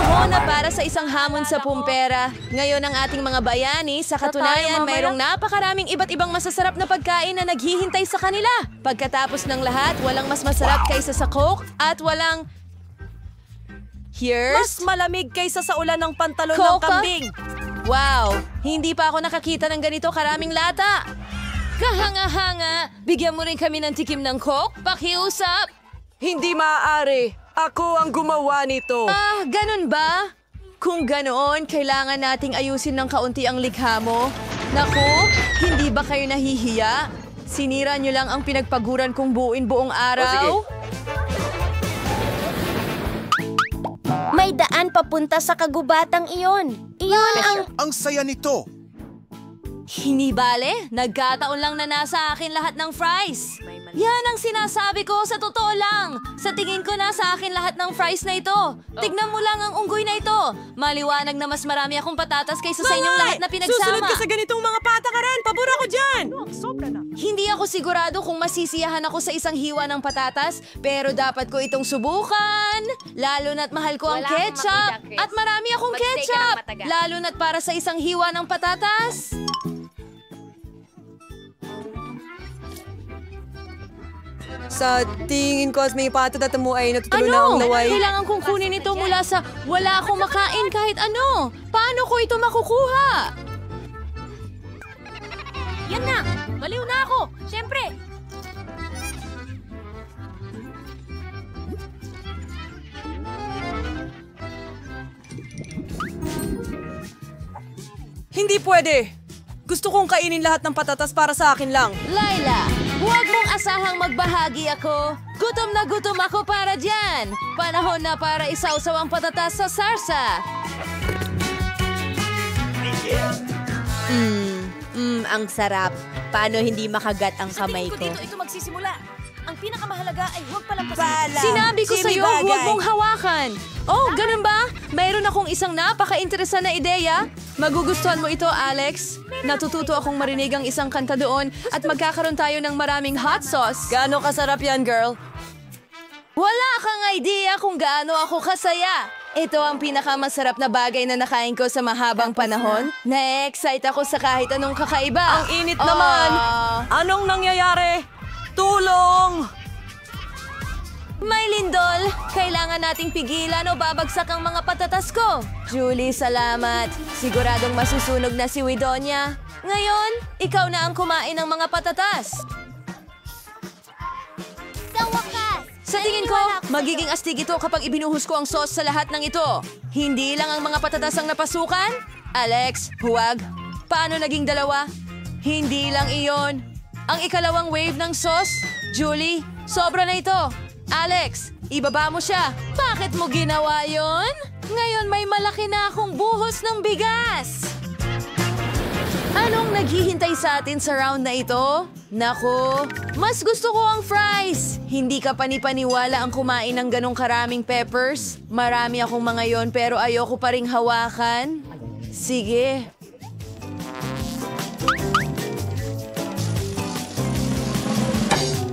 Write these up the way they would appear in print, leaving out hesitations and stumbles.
Panahon na para sa isang hamon sa pumpera. Ngayon ang ating mga bayani, sa katunayan, mayroong napakaraming iba't ibang masasarap na pagkain na naghihintay sa kanila. Pagkatapos ng lahat, walang mas masarap kaysa sa Coke at walang... Here's... Mas malamig kaysa sa ulan ng pantalon ng Coca? kambing. Wow! Hindi pa ako nakakita ng ganito karaming lata. Kahanga-hanga! Bigyan mo rin kami ng tikim ng Coke? Pakiusap! Hindi maaari. Ako ang gumawa nito. Ah, ganun ba? Kung ganoon, kailangan nating ayusin ng kaunti ang likha mo. Naku, hindi ba kayo nahihiya? Sinira niyo lang ang pinagpaguran kong buuin buong araw. May daan papunta sa kagubatang iyon. Iyon ang... Ang saya nito! Hinibale, nagkataon lang na nasa akin lahat ng fries. Yan ang sinasabi ko, sa totoo lang. Sa tingin ko nasa akin lahat ng fries na ito. Tignan mo lang ang unggoy na ito. Maliwanag na mas marami akong patatas kaysa sa inyong lahat na pinagsama. Susunod ka sa ganitong mga patakaran. Pabor ako dyan. Hindi ako sigurado kung masisiyahan ako sa isang hiwa ng patatas, pero dapat ko itong subukan. Lalo na't mahal ko ang Wala akong ketchup. makita, Chris. At marami akong Magstay ka ng ketchup. matagal. Lalo na't para sa isang hiwa ng patatas. Sa tingin ko, may patatat mo ay natutulo na ang laway. Kailangan kong kunin ito mula sa wala akong makain kahit ano. Paano ko ito makukuha? Yan na! Baliw na ako! Siyempre! Hindi pwede. Gusto kong kainin lahat ng patatas para sa akin lang. Laila, huwag mong asahang magbahagi ako. Gutom na gutom ako para dyan. Panahon na para isawsaw ang patatas sa sarsa. Ang sarap. Paano hindi makagat ang kamay ko? Ito magsisimula. Ang pinakamahalaga ay huwag palampasin. Sinabi ko sa'yo, huwag mong hawakan. Oh, ganun ba? Mayroon akong isang napaka-interesan na ideya. Magugustuhan mo ito, Alex. Natututo akong marinig ang isang kanta doon at magkakaroon tayo ng maraming hot sauce. Gaano kasarap yan, girl? Wala kang idea kung gaano ako kasaya. Ito ang pinakamasarap na bagay na nakain ko sa mahabang panahon. Na-excite ako sa kahit anong kakaiba. Ang init naman. Anong nangyayari? Tulong! May lindol! Kailangan nating pigilan o babagsak ang mga patatas ko. Julie, salamat. Siguradong masusunog na si Widonia. Ngayon, ikaw na ang kumain ng mga patatas. Sa wakas! Sa tingin ko, magiging astig ito kapag ibinuhos ko ang sauce sa lahat ng ito. Hindi lang ang mga patatas ang napasukan. Alex, huwag. Paano naging dalawa? Hindi lang iyon. Ang ikalawang wave ng sauce. Julie, sobra na ito. Alex, ibaba mo siya. Bakit mo ginawa yon? Ngayon may malaki na akong buhos ng bigas. Anong naghihintay sa atin sa round na ito? Nako, mas gusto ko ang fries. Hindi ka panipaniwala ang kumain ng ganong karaming peppers. Marami akong mga yon pero ayoko pa ring hawakan. Sige.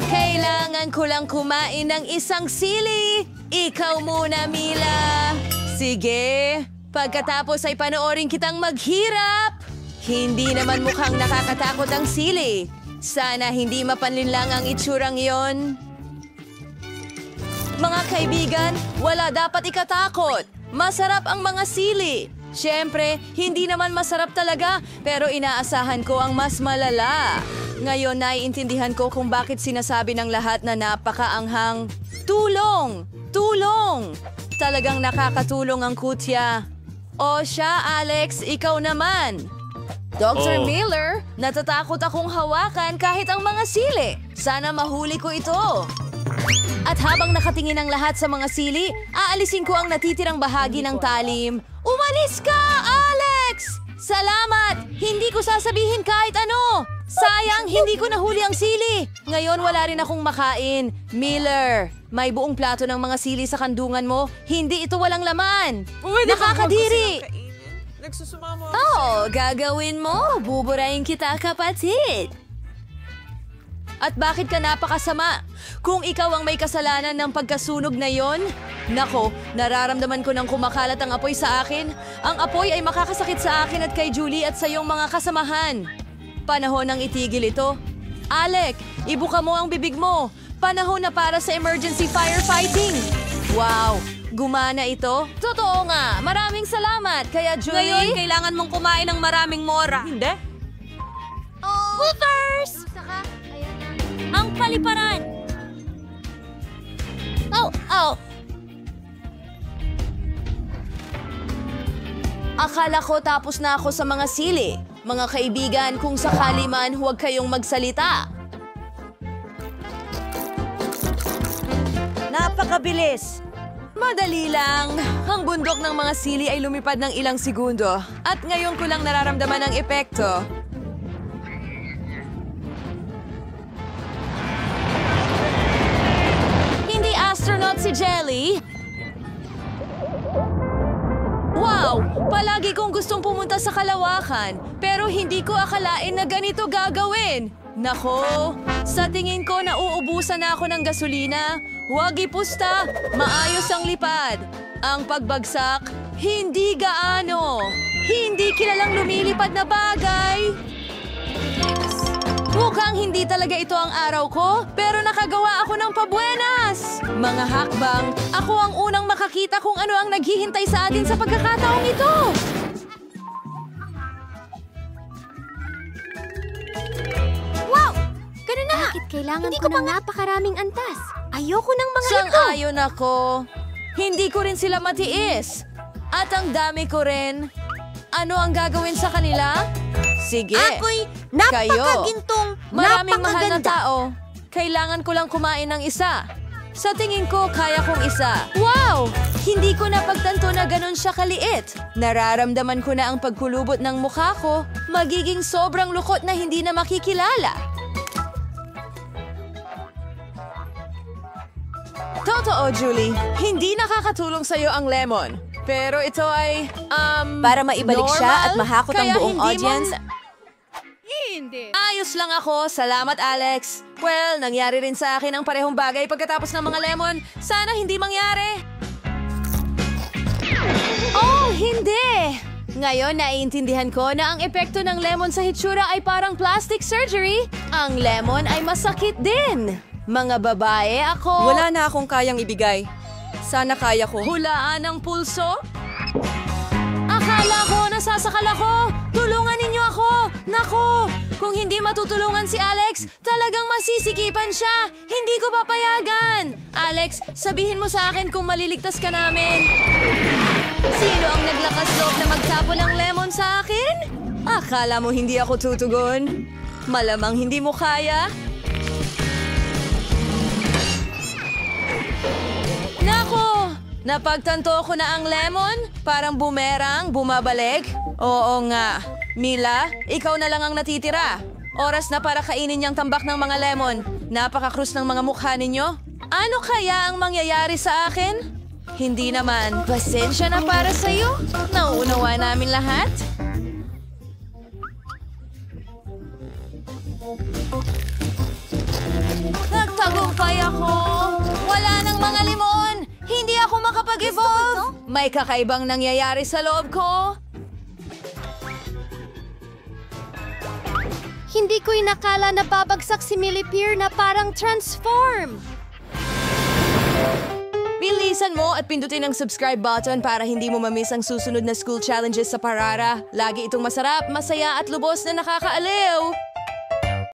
Kailangan ko lang kumain ng isang sili. Ikaw muna, Mila. Sige. Pagkatapos ay panoorin kitang maghirap. Hindi naman mukhang nakakatakot ang sili. Sana hindi mapanlinlang ang itsurang iyon. Mga kaibigan, wala dapat ikatakot. Masarap ang mga sili. Siyempre, hindi naman masarap talaga, pero inaasahan ko ang mas malala. Ngayon, naiintindihan ko kung bakit sinasabi ng lahat na napakaanghang. Tulong! Tulong! Talagang nakakatulong ang kutya. O siya, Alex, ikaw naman. Dr. Miller, natatakot akong hawakan kahit ang mga sili. Sana mahuli ko ito. At habang nakatingin ang lahat sa mga sili, aalisin ko ang natitirang bahagi ng talim. Umalis ka, Alex! Salamat! Hindi ko sasabihin kahit ano. Sayang, hindi ko nahuli ang sili. Ngayon wala rin akong makain. Miller, may buong plato ng mga sili sa kandungan mo. Hindi ito walang laman. Nakakadiri! Nagsusumama. Oh, gagawin mo. Buburahin kita, kapatid. At bakit ka napakasama? Kung ikaw ang may kasalanan ng pagkasunog na yon, nako, nararamdaman ko nang kumakalat ang apoy sa akin. Ang apoy ay makakasakit sa akin at kay Julie at sa iyong mga kasamahan. Panahon ng itigil ito. Alec, ibuka mo ang bibig mo. Panahon na para sa emergency firefighting. Wow, gumana ito? Totoo nga, maraming salamat. Kaya Julie... Ngayon, kailangan mong kumain ng maraming mora. Hindi? Hooters! Ang paliparan! Oh! Akala ko tapos na ako sa mga sili. Mga kaibigan, kung sakali man, huwag kayong magsalita. Napakabilis! Madali lang. Ang bundok ng mga sili ay lumipad ng ilang segundo. At ngayon ko lang nararamdaman ang epekto. Hindi astronaut si Jelly. Wow! Palagi kong gustong pumunta sa kalawakan, pero hindi ko akalain na ganito gagawin. Nako, sa tingin ko nauubusan na ako ng gasolina. Huwag ipusta, maayos ang lipad. Ang pagbagsak, hindi gaano. Hindi kilalang lumilipad na bagay. Mukhang hindi talaga ito ang araw ko, pero nakagawa ako ng pabuenas. Mga hakbang, ako ang unang makakita kung ano ang naghihintay sa atin sa pagkakataong ito. Wow! Ganun na! Bakit kailangan ko ng napakaraming antas? Ayoko ng mga ito! Sang-ayon ako. Hindi ko rin sila matiis. At ang dami ko rin. Ano ang gagawin sa kanila? Sige. Ako'y napakagintong, Maraming mahal na napakaganda. tao. Kailangan ko lang kumain ng isa. Sa tingin ko, kaya kong isa. Wow! Hindi ko napagtanto na ganun siya kaliit. Nararamdaman ko na ang pagkulubot ng mukha ko. Magiging sobrang lukot na hindi na makikilala. Totoo, Julie. Hindi nakakatulong sa'yo ang lemon. Pero ito ay, Para maibalik siya at normal, mahakot ang kaya buong hindi audience? Ayos lang ako. Salamat, Alex. Well, nangyari rin sa akin ang parehong bagay pagkatapos ng mga lemon. Sana hindi mangyari. Oh, hindi! Ngayon, naiintindihan ko na ang epekto ng lemon sa hitsura ay parang plastic surgery. Ang lemon ay masakit din. Mga babae, ako... Wala na akong kayang ibigay. Sana kaya ko. Hulaan ang pulso? Akala ko, nasasakal ako! Tulungan ninyo ako! Nako! Kung hindi matutulungan si Alex, talagang masisikipan siya! Hindi ko papayagan! Alex, sabihin mo sa akin kung maliligtas ka namin. Sino ang naglakas loob na magtapon ng lemon sa akin? Akala mo hindi ako tutugon? Malamang hindi mo kaya? Nako! Napagtanto ko na ang lemon, parang bumerang, bumabalik. Oo nga. Mila, ikaw na lang ang natitira. Oras na para kainin niyang tambak ng mga lemon. Napakakrus ng mga mukha ninyo. Ano kaya ang mangyayari sa akin? Hindi naman. Pasensya na para sa'yo. Nauunawa namin lahat. Nagtagumpay ako. Wala nang mga limon. Hindi ako makapag-evolve. May kakaibang nangyayari sa loob ko. Hindi ko inakala na babagsak si Millipede na parang transform. Bilisan mo at pindutin ang subscribe button para hindi mo mamiss ang susunod na school challenges sa Parara. Lagi itong masarap, masaya at lubos na nakakaaliw.